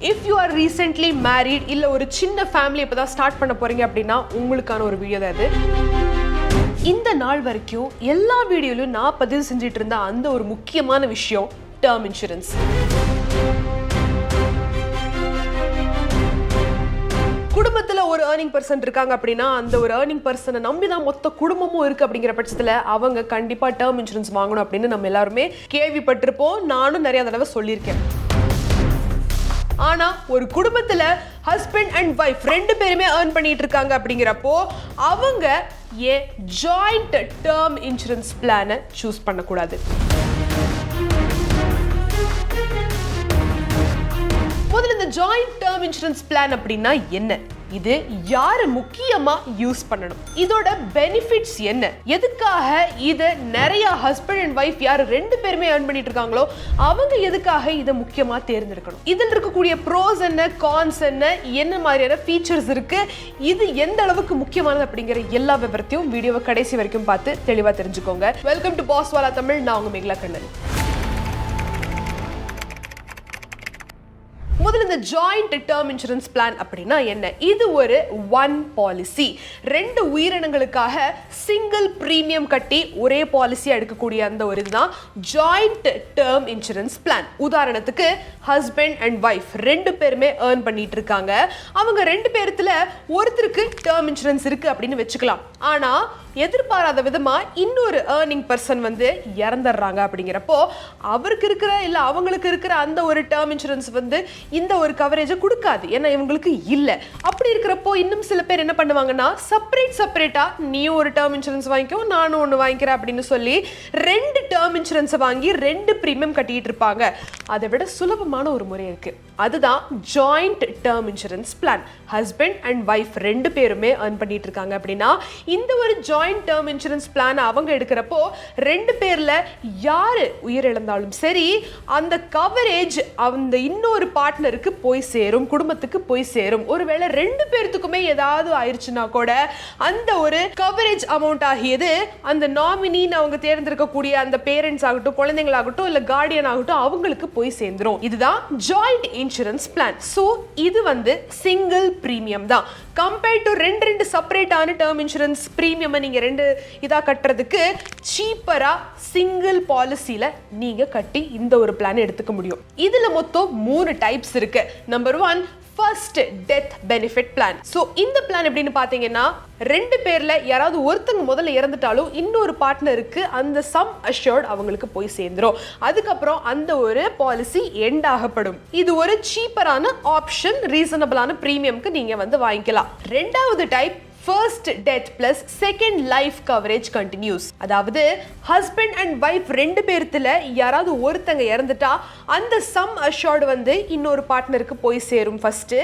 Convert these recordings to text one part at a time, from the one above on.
If you are recently married இல்ல ஒரு சின்ன ஃபேமிலி இப்பதான் ஸ்டார்ட் பண்ண போறீங்க அப்படின்னா உங்களுக்கான ஒரு வீடியோ தான் இது. இந்த நாள் வரைக்கும் எல்லா வீடியோலையும் நான் பதிவு செஞ்சுட்டு இருந்த அந்த ஒரு முக்கியமான விஷயம் டேர்ம் இன்சூரன்ஸ். குடும்பத்துல ஒரு ஏர்னிங் பர்சன் இருக்காங்க அப்படின்னா அந்த ஒரு ஏர்னிங் பர்சனை நம்பி தான் மொத்த குடும்பமும் இருக்கு அப்படிங்கிற பட்சத்துல அவங்க கண்டிப்பா டேர்ம் இன்சூரன்ஸ் வாங்கணும் அப்படின்னு நம்ம எல்லாருமே கேள்விப்பட்டிருப்போம். நானும் நிறைய தடவை சொல்லியிருக்கேன். ஆனா ஒரு குடும்பத்துல ஹஸ்பண்ட் அண்ட் வைஃப் ரெண்டு பேருமே ஏர்ன் பண்ணிட்டு இருக்காங்க அப்படிங்கிறப்போ அவங்க ஏன் ஜாயிண்ட் டேர்ம் இன்சூரன்ஸ் பிளானை சூஸ் பண்ணக்கூடாது? முதல்ல இந்த ஜாயிண்ட் டேர்ம் இன்சூரன்ஸ் பிளான் அப்படின்னா என்ன, இது யாரு முக்கியமா யூஸ் பண்ணணும், இதோட பெனிஃபிட்ஸ் என்ன, எதுக்காக இத நிறைய ஹஸ்பண்ட் அண்ட் வைஃப் யாரு ரெண்டு பேருமே ஏர்ன் பண்ணிட்டு இருக்காங்களோ அவங்க எதுக்காக இதை முக்கியமா தேர்ந்தெடுக்கணும், இதில் இருக்கக்கூடிய ப்ரோஸ் என்ன கான்ஸ் என்ன மாதிரியான ஃபீச்சர்ஸ் இருக்கு, இது எந்த அளவுக்கு முக்கியமானது அப்படிங்கிற எல்லா விவரத்தையும் வீடியோவை கடைசி வரைக்கும் பார்த்து தெளிவா தெரிஞ்சுக்கோங்க. வெல்கம் டு பாஸ் வாலா தமிழ். நான் உங்க மேகலா கண்ணன். முதல்ல இந்த ஜாயிண்ட் டேர்ம் இன்சூரன்ஸ் பிளான் அப்படின்னா என்ன? இது ஒரு ஒன் பாலிசி. ரெண்டு உயிரினங்களுக்காக சிங்கிள் பிரீமியம் கட்டி ஒரே பாலிசி எடுக்கக்கூடிய அந்த ஒரு இதுதான் ஜாயிண்ட் டேர்ம் இன்சூரன்ஸ் பிளான். உதாரணத்துக்கு ஹஸ்பண்ட் அண்ட் வைஃப் ரெண்டு பேருமே ஏர்ன் பண்ணிட்டு இருக்காங்க. அவங்க ரெண்டு பேர்த்துல ஒருத்தருக்கு டேர்ம் இன்சூரன்ஸ் இருக்கு அப்படின்னு வச்சுக்கலாம். ஆனா எதிர்பாராத விதமா இன்னொரு ஏர்னிங் பர்சன் வந்து இறந்துடுறாங்க அப்படிங்கிறப்போ அவருக்கு இருக்கிற இல்ல அவங்களுக்கு இருக்கிற அந்த ஒரு டேர்ம் இன்சூரன்ஸ் வந்து இந்த ஒரு கவரேஜை கொடுக்காது, ஏன்னா இவங்களுக்கு இல்லை. அப்படி இருக்கிறப்போ இன்னும் சில பேர் என்ன பண்ணுவாங்கன்னா செப்பரேட்டா நீயும் ஒரு டேர்ம் இன்சூரன்ஸ் வாங்கிக்கோ நானும் ஒன்று வாங்கிக்கிறேன் அப்படின்னு சொல்லி ரெண்டு டேர்ம் இன்சூரன்ஸை வாங்கி ரெண்டு பிரீமியம் கட்டிட்டு இருப்பாங்க. அதை விட சுலபமான ஒரு முறை இருக்கு, அதுதான் joint term insurance plan. Husband and wife ரெண்டு பேருமே ஏர்ன் பண்ணிட்டு இருக்காங்க அப்படின்னா இந்த ஒரு ஜாயிண்ட் டேர்ம் இன்சூரன்ஸ் பிளான் அவங்க எடுக்கிறப்போ ரெண்டு பேர்ல யாரு உயிரிழந்தாலும் சரி அந்த கவரேஜ் அந்த இன்னொரு பார்ட்னருக்கு போய் சேரும், குடும்பத்துக்கு போய் சேரும். ஒருவேளை ரெண்டு பேர்த்துக்குமே ஏதாவது ஆயிடுச்சுன்னா கூட அந்த ஒரு கவரேஜ் அமௌண்ட் ஆகியது அந்த நாமினின்னு அவங்க தேர்ந்தெடுக்கக்கூடிய அந்த பேரண்ட்ஸ் ஆகட்டும், குழந்தைங்களாகட்டும் இல்ல கார்டியன் ஆகட்டும் அவங்களுக்கு போய் சேர்ந்துரும். இதுதான் ஜாயிண்ட் இன்சூரன்ஸ் பிளான். சோ இது வந்து சிங்கிள் பிரீமியம் தான். கம்பேர்ட் டு ரெண்டு செப்பரேட்டான டேர்ம் இன்சூரன்ஸ் பிரீமியம் நீங்க ரெண்டு இதா கட்டுறதுக்கு சீப்பரா சிங்கிள் பாலிசில நீங்க கட்டி இந்த ஒரு பிளான் எடுத்துக்க முடியும். இதுல மொத்தம் 3 டைப்ஸ் இருக்கு. Number 1 first death benefit plan. So இந்த பிளான் எப்படின்னு பாத்தீங்கன்னா ரெண்டு பேர்ல யாராவது ஒருத்தங்க முதல்ல இறந்துட்டாலும் இன்னொரு பார்ட்னருக்கு அந்த சம் அஷ்யூர்ட் அவங்களுக்கு போய் சேர்ந்துரும். அதுக்கப்புறம் அந்த ஒரு பாலிசி எண்ட் ஆகப்படும். இது ஒரு சீப்பரான ஆப்ஷன், ரீசனபிளான பிரீமியம்க்கு நீங்க வந்து வாங்கிக்கலாம். ரெண்டாவது type first death plus second life coverage continues. அதாவது ஹஸ்பண்ட் அண்ட் வைஃப் ரெண்டு பேர்த்துல யாராவது ஒருத்தங்க இறந்துட்டா அந்த சம் அஷ்யூர்ட் வந்து இன்னொரு பார்ட்னருக்கு போய் சேரும் ஃபர்ஸ்ட்.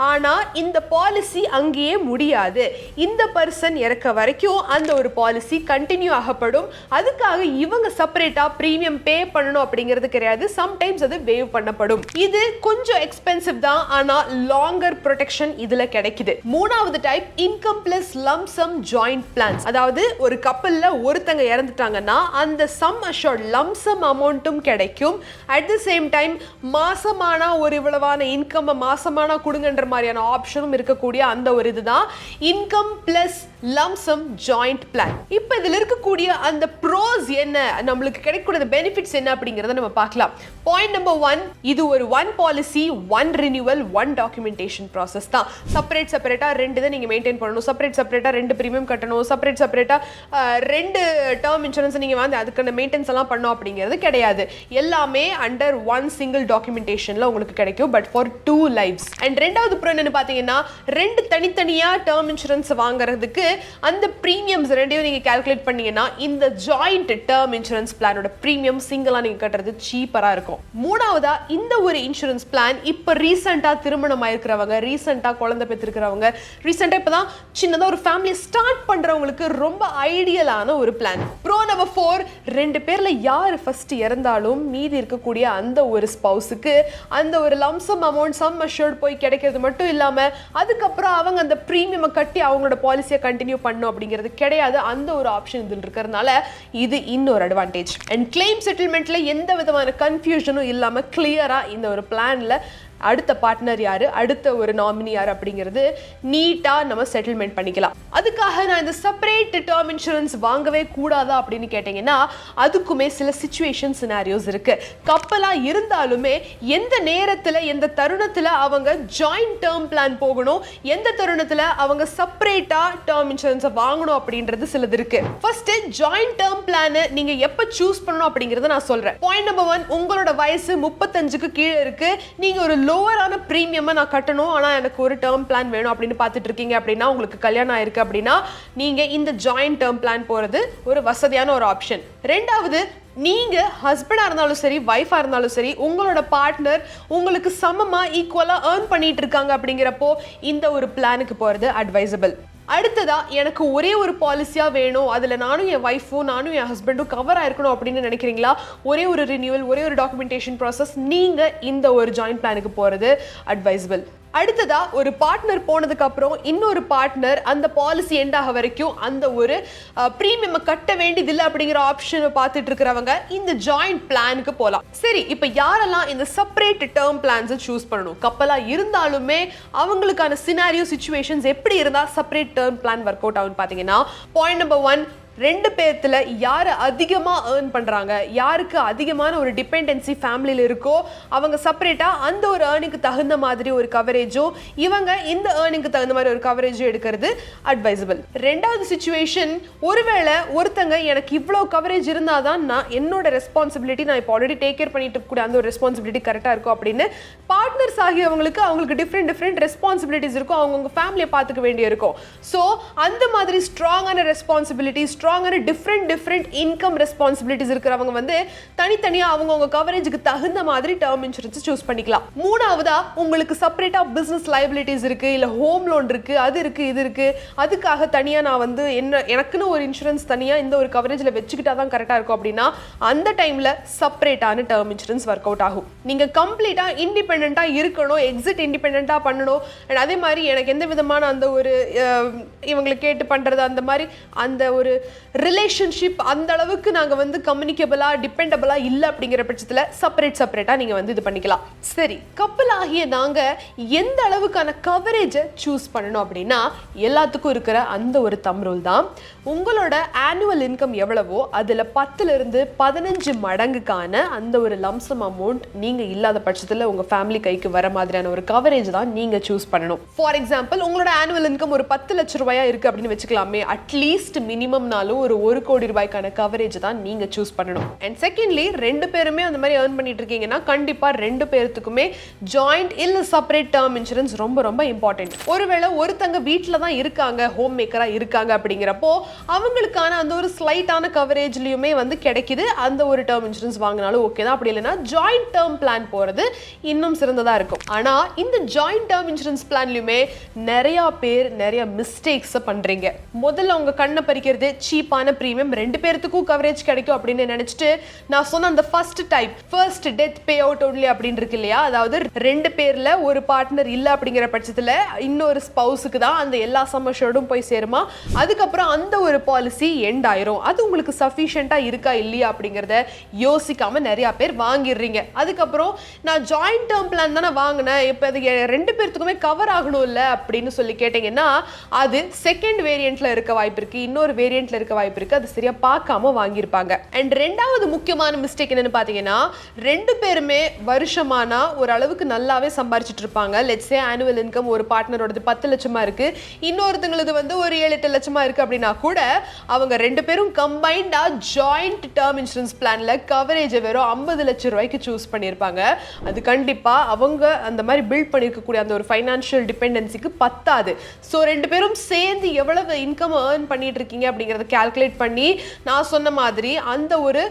ஆனா இந்த பாலிசி அங்கேயே முடியாது, இந்த பர்சன் இறக்க வரைக்கும் அந்த ஒரு பாலிசி கண்டினியூ ஆகப்படும். அதுக்காக இவங்க செப்பரேட்டா பிரீமியம் பே பண்ணணும் அப்படிங்கிறது கிடையாது, சம்டைம்ஸ் அது வேவ் பண்ணப்படும். இது கொஞ்சம் எக்ஸ்பென்சிவ் தான், ஆனா லாங்கர் ப்ரொடெக்ஷன் இதுல கிடைக்குது. மூணாவது type income plus lump sum joint plans. அதாவது ஒரு கப்பல்ல ஒருத்தங்க இறந்துட்டாங்கன்னா அந்த சம் அஷ்யூர்ட் லம்ப் சம் அமௌண்ட்டும் கிடைக்கும். அட் தி சேம் டைம் மாசமான ஒரு இவ்வளவான இன்கம் மாசமான கொடுங்கன்ற மாதிரியான ஆப்ஷனும் இருக்கக்கூடிய அந்த ஒரு இதுதான் income plus lump sum joint plan. இப்போ இதுல இருக்கக்கூடிய அந்த ப்ரோஸ் என்ன, நம்மளுக்கு கிடைக்கக்கூடிய பெனிஃபிட்ஸ் என்ன அப்படிங்கறத நம்ம பார்க்கலாம். பாயிண்ட் நம்பர் 1, இது ஒரு one policy, one renewal, one documentation process தான். செப்பரேட்டா ரெண்டு இதை நீங்க மெயின்டைன் பண்ணணும், செப்பரேட்டா ரெண்டு பிரீமியம் கட்டணும், செப்பரேட்டா ரெண்டு டேர்ம் இன்சூரன்ஸ் நீங்க வந்து அதுக்கான மெயின்டெனன்ஸ் எல்லாம் பண்ணணும் அப்படிங்கிறது கிடையாது. எல்லாமே அண்டர் ஒன் சிங்கிள் டாக்குமெண்டேஷன்ல உங்களுக்கு கிடைக்கும், பட் ஃபார் 2 லைவ்ஸ். அண்ட் ரெண்டாவது ப்ரோ என்னன்னு பாத்தீங்கன்னா ரெண்டு தனித்தனியா டேர்ம் இன்சூரன்ஸ் வாங்குறதுக்கு அந்த பிரீமியம்ஸ் ரெண்டையும் நீங்க கால்குலேட் பண்ணீங்கன்னா இந்த ஜாயிண்ட் டேர்ம் இன்சூரன்ஸ் பிளானோட பிரீமியம் சிங்கிளா நீங்க கட்டுறது சீப்பரா இருக்கும். மூணாவதா இந்த ஒரு இன்சூரன்ஸ் பிளான் இப்ப ரீசெண்டா திருமணம் ஆயிருக்கிறவங்க, ரீசெண்டா குழந்தை பெற்றிருக்கிறவங்க, ரீசெண்டா இப்பதான் சின்னதா ஒரு ஃபேமிலி ஸ்டார்ட் பண்றவங்களுக்கு ரொம்ப ஐடியலான ஒரு பிளான். ப்ரோ நம்பர் 4, ரெண்டு பேர்ல யார் ஃபர்ஸ்ட் இறந்தாலும் மீதி இருக்கக்கூடிய அந்த ஒரு ஸ்பௌஸுக்கு அந்த ஒரு லம்சம் அமௌண்ட் சம் அஷ்யூர்ட் போய் கிடைக்கிறது மட்டும் இல்லாம அதுக்கப்புறம் அவங்க அந்த பிரீமியம் கட்டி அவங்களோட பாலிசியை கண்டினியூ பண்ணும் அப்படிங்கிறது கிடையாது. அந்த ஒரு ஆப்ஷன் இதில் இருக்கிறதுனால இது இன்னொரு அட்வான்டேஜ். அண்ட் கிளைம் செட்டில்மெண்ட்ல எந்த விதமான கன்ஃபியூஷனும் இல்லாம கிளியரா இந்த ஒரு பிளான்ல அடுத்த பார்ட்னர் யாரு, அடுத்த ஒரு நாமினி யாரு அப்படிங்கிறது நீட்டா நம்ம செட்டில்மெண்ட் பண்ணிக்கலாம். அதுக்காக நான் இந்த செப்பரேட் டேர்ம் இன்சூரன்ஸ் வாங்கவே கூடாதா அப்படின்னு கேட்டீங்கன்னா அதுக்குமே சில சிச்சுவேஷன் சினாரியோஸ் இருக்கு. கப்பலா இருந்தாலுமே எந்த நேரத்துல எந்த தருணத்துல அவங்க ஜாயிண்ட் டேர்ம் பிளான் போகணும், எந்த தருணத்துல அவங்க செப்பரேட்டா டேர்ம் இன்சூரன்ஸ் வாங்கணும் அப்படின்றது சிலது இருக்கு. ஃபர்ஸ்ட் ஜாயிண்ட் டேர்ம் பிளான் நீங்க எப்ப சூஸ் பண்ணணும் அப்படிங்கறத நான் சொல்றேன். பாயிண்ட் நம்பர் 1, உங்களோட வயசு 35க்கு கீழே இருக்கு, நீங்க ஒரு லோவரான பிரீமியம் நான் கட்டணும், ஆனா எனக்கு ஒரு டேர்ம் பிளான் வேணும் அப்படின்னு பார்த்துட்டு இருக்கீங்க அப்படின்னா, உங்களுக்கு கல்யாணம் ஆயிருக்கு அப்படின்னா நீங்க இந்த ஜாயிண்ட் டேர்ம் பிளான் போறது ஒரு வசதியான ஒரு ஆப்ஷன். ரெண்டாவது, நீங்க ஹஸ்பண்டா இருந்தாலும் சரி வைஃபா இருந்தாலும் சரி உங்களோட பார்ட்னர் உங்களுக்கு சமமா ஈக்குவலா ஏர்ன் பண்ணிட்டு இருக்காங்க அப்படிங்கிறப்போ இந்த ஒரு பிளானுக்கு போறது அட்வைசபிள். அடுத்ததா, எனக்கு ஒரே ஒரு பாலிசியா வேணும், அதுல நானும் என் வைஃபும் நானும் என் ஹஸ்பண்டும் கவர் ஆயிருக்கணும் அப்படின்னு நினைக்கிறீங்களா, ஒரே ஒரு ரினியூவல், ஒரே ஒரு டாக்குமெண்டேஷன் ப்ராசஸ், நீங்க இந்த ஒரு ஜாயிண்ட் பிளானுக்கு போறது அட்வைசபிள். அடுத்ததா, ஒரு பார்ட்னர் போனதுக்கு அப்புறம் இன்னொரு பார்ட்னர் அந்த பாலிசி எண்ட் ஆக வரைக்கும் அந்த ஒரு பிரீமியம் கட்ட வேண்டியதில்லை அப்படிங்கிற ஆப்ஷனை பார்த்துட்டு இருக்கிறவங்க இந்த ஜாயிண்ட் பிளானுக்கு போகலாம். சரி, இப்போ யாரெல்லாம் இந்த செப்பரேட் டேர்ம் பிளான்ஸை சூஸ் பண்ணணும்? கப்பலா இருந்தாலுமே அவங்களுக்கான சினாரியோ சிச்சுவேஷன்ஸ் எப்படி இருந்தால் separate term plan work out ஆகும்னு பார்த்தீங்கன்னா, பாயிண்ட் நம்பர் 1, ரெண்டு பேர்த்துல யாரு அதிகமா ஏர்ன் பண்றாங்க, யாருக்கு அதிகமான ஒரு டிபெண்டன்சி ஃபேமிலியில இருக்கோ அவங்க செப்பரேட்டா அந்த ஒரு ஏர்னிங்க்கு தகுந்த மாதிரி ஒரு கவரேஜோ, இவங்க இந்த ஏர்னிங்க்கு தகுந்த மாதிரி ஒரு கவரேஜோ எடுக்கிறது அட்வைசபிள். ரெண்டாவது சிச்சுவேஷன், ஒருவேளை ஒருத்தங்க எனக்கு இவ்வளவு கவரேஜ் இருந்தாதான் நான் என்னோட ரெஸ்பான்சிபிலிட்டி, நான் இப்போ ஆல்ரெடி டேக் கேர் பண்ணிட்டு இருக்கக்கூடிய அந்த ஒரு ரெஸ்பான்சிபிலிட்டி கரெக்டா இருக்கும் அப்படின்னு பார்ட்னர்ஸ் ஆகியவங்களுக்கு அவங்களுக்கு டிஃப்ரெண்ட் ரெஸ்பான்சிபிலிட்டிஸ் இருக்கும், அவங்கவுங்க ஃபேமிலியை பார்த்துக்க வேண்டிய இருக்கும். ஸோ அந்த மாதிரி ஸ்ட்ராங்கான ரெஸ்பான்சிபிலிட்டி, ஸ்ட்ராங்கான டிஃப்ரெண்ட் இன்கம் ரெஸ்பான்சிபிலிட்டிஸ் இருக்கிறவங்க வந்து தனித்தனியா அவங்கவுங்க கவரேஜுக்கு தகுந்த மாதிரி டேர்ம் இன்சூரன்ஸ் சூஸ் பண்ணிக்கலாம். மூணாவதா, உங்களுக்கு செப்பரேட்டா பிசினஸ் லைபிலிட்டிஸ் இருக்கு, இல்ல ஹோம் லோன் இருக்கு, அது இருக்கு இது இருக்கு, அதுக்காக தனியா நான் வந்து எனக்குன்னு ஒரு இன்சூரன்ஸ் தனியா இந்த ஒரு கவரேஜ்ல வச்சுக்கிட்டா தான் கரெக்டா இருக்கும் அப்படின்னா அந்த டைம்ல செப்பரேட்டான டேர்ம் இன்சூரன்ஸ் ஒர்க் அவுட் ஆகும். நீங்க கம்ப்ளீட்டா இண்டிபெண்டா இருக்கணும், எக்ஸிட் இண்டிபெண்டா பண்ணணும், அதே மாதிரி எனக்கு எந்த விதமான அந்த ஒரு இவங்களை கேட்டு பண்றது அந்த மாதிரி அந்த ஒரு ரிலேஷன்ஷிப் அந்த அளவுக்கு நாங்க வந்து கம்யூனிகபிளா டிபெண்டபிளா இல்ல அப்படிங்கிற பட்சத்துல செப்பரேட்டா நீங்க வந்து இது பண்ணிக்கலாம். சரி, கப்பல் ஆகிய நாங்க எந்த அளவுக்கான கவரேஜை சூஸ் பண்ணணும் அப்படின்னா எல்லாத்துக்கும் இருக்கிற அந்த ஒரு தம் ரூல் தான். உங்களோட ஆனுவல் இன்கம் எவ்வளவோ அதுல 10ல இருந்து 15 மடங்குக்கான அந்த ஒரு லம்சம் அமௌண்ட் நீங்க இல்லாத பட்சத்துல உங்க ஃபேமிலி கைக்கு வர மாதிரியான ஒரு கவரேஜ் தான் நீங்க சூஸ் பண்ணணும். ஃபார் எக்ஸாம்பிள், உங்களோட ஆனுவல் இன்கம் ஒரு 10 லட்சம் ரூபாயா இருக்கு அப்படின்னு வச்சுக்கலாமே, அட்லீஸ்ட் மினிமம் ஒரு 1 கோடி ரூபாய்க்கான கவரேஜ் தான் நீங்க சூஸ் பண்ணணும். அண்ட் செகண்ட்லி, ரெண்டு பேருமே அந்த மாதிரி ஏர்ன் பண்ணிட்டு இருக்கீங்கன்னா கண்டிப்பா ரெண்டு பேருக்குமே ஜாயிண்ட் இல்ல செப்பரேட் டேர்ம் இன்சூரன்ஸ் ரொம்ப இம்பார்ட்டன்ட். ஒருவேளை ஒருத்தங்க வீட்டில தான் இருக்காங்க, ஹோம் மேக்கரா இருக்காங்க அப்படிங்கிறப்போ அவங்களுக்கான அந்த ஒரு ஸ்லைட்டான கவரேஜ்லயுமே வந்து கிடைக்குது, அந்த ஒரு டேர்ம் இன்சூரன்ஸ் வாங்கினாலும் ஓகே தான். அப்படி இல்லைன்னா ஜாயிண்ட் டேர்ம் பிளான் போறது இன்னும் சிறந்ததா இருக்கும். ஆனா இந்த ஜாயிண்ட் டேர்ம் இன்சூரன்ஸ் பிளான்லயுமே நிறைய பேர் நிறைய மிஸ்டேக்ஸ் பண்றீங்க. முதல்ல உங்க கண்ணை பறிக்கிறது சீப்பான பிரீமியம், ரெண்டு பேருக்கும் கவரேஜ் கிடைக்கும் அப்படின்னு நினைச்சிட்டு நான் சொன்ன அந்த first death pay out only அப்படின்னு இருக்கு இல்லையா, அதாவது ரெண்டு பேர்ல ஒரு பார்ட்னர் இல்ல அப்படிங்கிற பட்சத்துல இன்னொரு ஸ்பவுஸுக்கு தான் அந்த எல்லா சம்மர்ஷோடும் போய் சேருமா, அதுக்கப்புறம் அந்த ஒரு பாலிசி எண்ட் ஆயிரும். அது உங்களுக்கு சஃபிஷியண்டா இருக்கா இல்லையா அப்படிங்கறத யோசிக்காம நிறைய பேர் வாங்கிடுறீங்க. அதுக்கப்புறம் நான் ஜாயிண்ட் டேர்ம் பிளான் தானே வாங்கினேன், இப்ப அது ரெண்டு பேருக்குமே கவர் ஆகணும் இல்ல அப்படின்னு சொல்லி கேட்டீங்கன்னா அது செகண்ட் வேரியன்ட்ல இருக்க வாய்ப்பு இருக்கு, இன்னொரு வேரியன்ட்ல இருக்க வாய்ப்பு இருக்கு, அது சரியா பார்க்காம வாங்கியிருப்பாங்க. அண்ட் ரெண்டாவது முக்கியமான மிஸ்டேக் என்னன்னு பாத்தீங்கன்னா, ரெண்டு பேருமே வருஷமானா ஒரு அளவுக்கு நல்லாவே சம்பாரிச்சிட்டு இருப்பாங்க. லெட்ஸ் சே ஆனுவல் இன்கம் ஒரு பார்ட்னரோடது 10 லட்சமா இருக்கு, இன்னொருத்தங்களுக்கு வந்து ஒரு 7-8 லட்சமா இருக்கு அப்படின்னா கூட அவங்க ரெண்டு பேரும் கம்பைண்டா ஜாயிண்ட் டேர்ம் இன்சூரன்ஸ் பிளான்ல கவரேஜ் வெறும் 50 லட்சம் ரூபாய்க்கு சூஸ் பண்ணியிருப்பாங்க. அது கண்டிப்பா அவங்க அந்த மாதிரி பில்ட் பண்ணிருக்கக்கூடிய அந்த ஒரு ஃபைனான்சியல் டிபெண்டன்சிக்கு பத்தாது. ஸோ ரெண்டு பேரும் சேர்ந்து எவ்வளவு இன்கம் ஏர்ன் பண்ணிட்டு இருக்கீங்க அப்படிங்கறத கால்குலேட் பண்ணி நான் சொன்ன மாதிரி அந்த ஒரு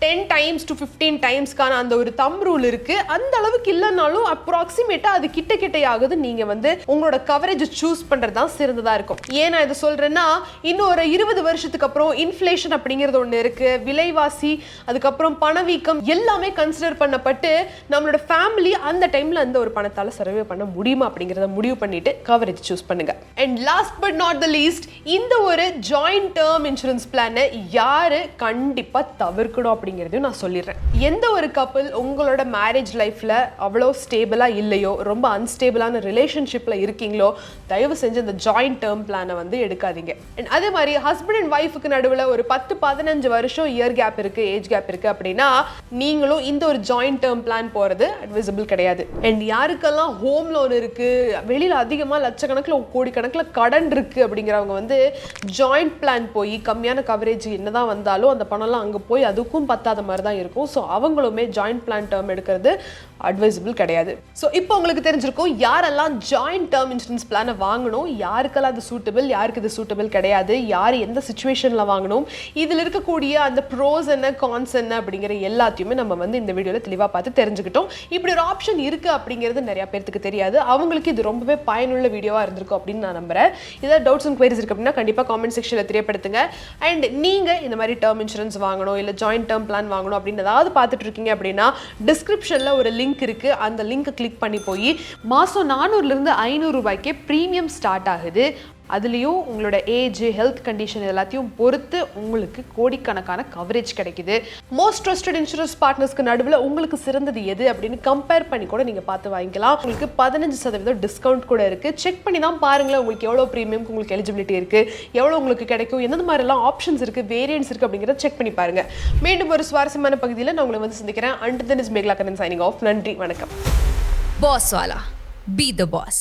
10 times to 15 டைம்ஸ்க்கான அந்த ஒரு தம் ரூல் இருக்கு. அந்த அளவுக்கு இல்லைனாலும் அப்ராக்சிமேட்டா அது கிட்ட ஆகுது. நீங்க வந்து உங்களோட கவரேஜ் சூஸ் பண்றது தான் சிறந்ததா இருக்கும். ஏன் நான் இதை சொல்றேன்னா, இன்னும் ஒரு 20 வருஷத்துக்கு அப்புறம் இன்ஃப்ளேஷன் அப்படிங்கிறது ஒன்று இருக்கு, விலைவாசி, அதுக்கப்புறம் பணவீக்கம் எல்லாமே கன்சிடர் பண்ணப்பட்டு நம்மளோட ஃபேமிலி அந்த டைம்ல அந்த ஒரு பணத்தால சர்வே பண்ண முடியுமா அப்படிங்கிறத முடிவு பண்ணிட்டு கவரேஜ் சூஸ் பண்ணுங்க. And last but not the least, இந்த ஒரு ஜாயிண்ட் டேர்ம் இன்சூரன்ஸ் பிளானை யாரு கண்டிப்பா தவிர்க்கணும் அப்படிங்கிறதையும் நான் சொல்லிடுறேன். எந்த ஒரு கப்பல் உங்களோட மேரேஜ் லைஃப்பில் அவ்வளோ ஸ்டேபிளாக இல்லையோ, ரொம்ப அன்ஸ்டேபிளான ரிலேஷன்ஷிப்பில் இருக்கீங்களோ, தயவு செஞ்சு இந்த ஜாயிண்ட் டேர்ம் பிளானை வந்து எடுக்காதீங்க. அண்ட் அதே மாதிரி ஹஸ்பண்ட் அண்ட் ஒய்ஃபுக்கு நடுவில் ஒரு 10-15 வருஷம் இயர் கேப் இருக்குது, ஏஜ் கேப் இருக்குது அப்படின்னா நீங்களும் இந்த ஒரு ஜாயிண்ட் டேர்ம் பிளான் போகிறது அட்வைசபிள் கிடையாது. அண்ட் யாருக்கெல்லாம் ஹோம் லோன் இருக்குது, வெளியில் அதிகமாக லட்சக்கணக்கில் கோடிக்கணக்கில் கடன் இருக்குது அப்படிங்கிறவங்க வந்து ஜாயிண்ட் பிளான் போய் கம்மியான கவரேஜ் என்னதான் வந்தாலும் அந்த பணம்லாம் அங்கே போய் அதுக்கும் பத்தாத மாதிரி தான் இருக்கும். ஸோ அவங்களுமே ஜாயிண்ட் பிளான் டேர்ம் எடுக்கிறது அட்வைசபிள் கிடையாது. ஸோ இப்போ உங்களுக்கு தெரிஞ்சிருக்கும் யாரெல்லாம் ஜாயிண்ட் டேர்ம் இன்சூரன்ஸ் பிளானை வாங்கணும், யாருக்கெல்லாம் அது சூட்டபிள், யாருக்கு இது சூட்டபிள் கிடையாது, யார் எந்த சுச்சுவேஷனில் வாங்கணும், இதில் இருக்கக்கூடிய அந்த ப்ரோஸ் என்ன கான்ஸ் என்ன அப்படிங்கிற எல்லாத்தையுமே நம்ம வந்து இந்த வீடியோவில் தெளிவாக பார்த்து தெரிஞ்சுக்கிட்டோம். இப்படி ஒரு ஆப்ஷன் இருக்குது அப்படிங்கிறது நிறையா பேருக்கு தெரியாது. அவங்களுக்கு இது ரொம்பவே பயனுள்ள வீடியோவாக இருந்திருக்கும் அப்படின்னு நான் நம்புறேன். ஏதாவது டவுட்ஸ் அண்ட் குவரிஸ் இருக்கு அப்படின்னா கண்டிப்பாக காமெண்ட் செக்ஷனில் தெரியப்படுத்துங்க. அண்ட் நீங்கள் இந்த மாதிரி டேர்ம் இன்சூரன்ஸ் வாங்கணும், இல்லை ஜாயிண்ட் டேர்ம் பிளான் வாங்கணும் அப்படின்னு ஏதாவது பார்த்துட்டு இருக்கீங்க அப்படின்னா டிஸ்கிரிப்ஷனில் ஒரு லிங்க் இருக்கு. அந்த லிங்க் கிளிக் பண்ணி போய் மாசம் 400 to 500 ரூபாய்க்கே பிரீமியம் ஸ்டார்ட் ஆகுது. அதுலேயும் உங்களோட ஏஜ், ஹெல்த் கண்டிஷன் எல்லாத்தையும் பொறுத்து உங்களுக்கு கோடிக்கணக்கான கவரேஜ் கிடைக்குது. மோஸ்ட் ட்ரஸ்டட் இன்சூரன்ஸ் பார்ட்னர்ஸ்க்கு நடுவில் உங்களுக்கு சிறந்தது எது அப்படின்னு கம்பேர் பண்ணி கூட நீங்கள் பார்த்து வாங்கிக்கலாம். உங்களுக்கு 15% டிஸ்கவுண்ட் கூட இருக்குது. செக் பண்ணி தான் பாருங்களேன் உங்களுக்கு எவ்வளோ ப்ரீமியம், உங்களுக்கு எலிஜிபிலிட்டி இருக்குது, எவ்வளோ உங்களுக்கு கிடைக்கும், எந்த மாதிரிலாம் ஆப்ஷன்ஸ் இருக்குது, வேரியன்ட்ஸ் இருக்குது அப்படிங்கிறத செக் பண்ணி பாருங்கள். மீண்டும் ஒரு சுவாரஸ்யமான பகுதியில் நான் உங்களை வந்து சந்திக்கிறேன். Until then is Meghala Kannan signing off. நன்றி, வணக்கம். Boss Wallah. Be the boss.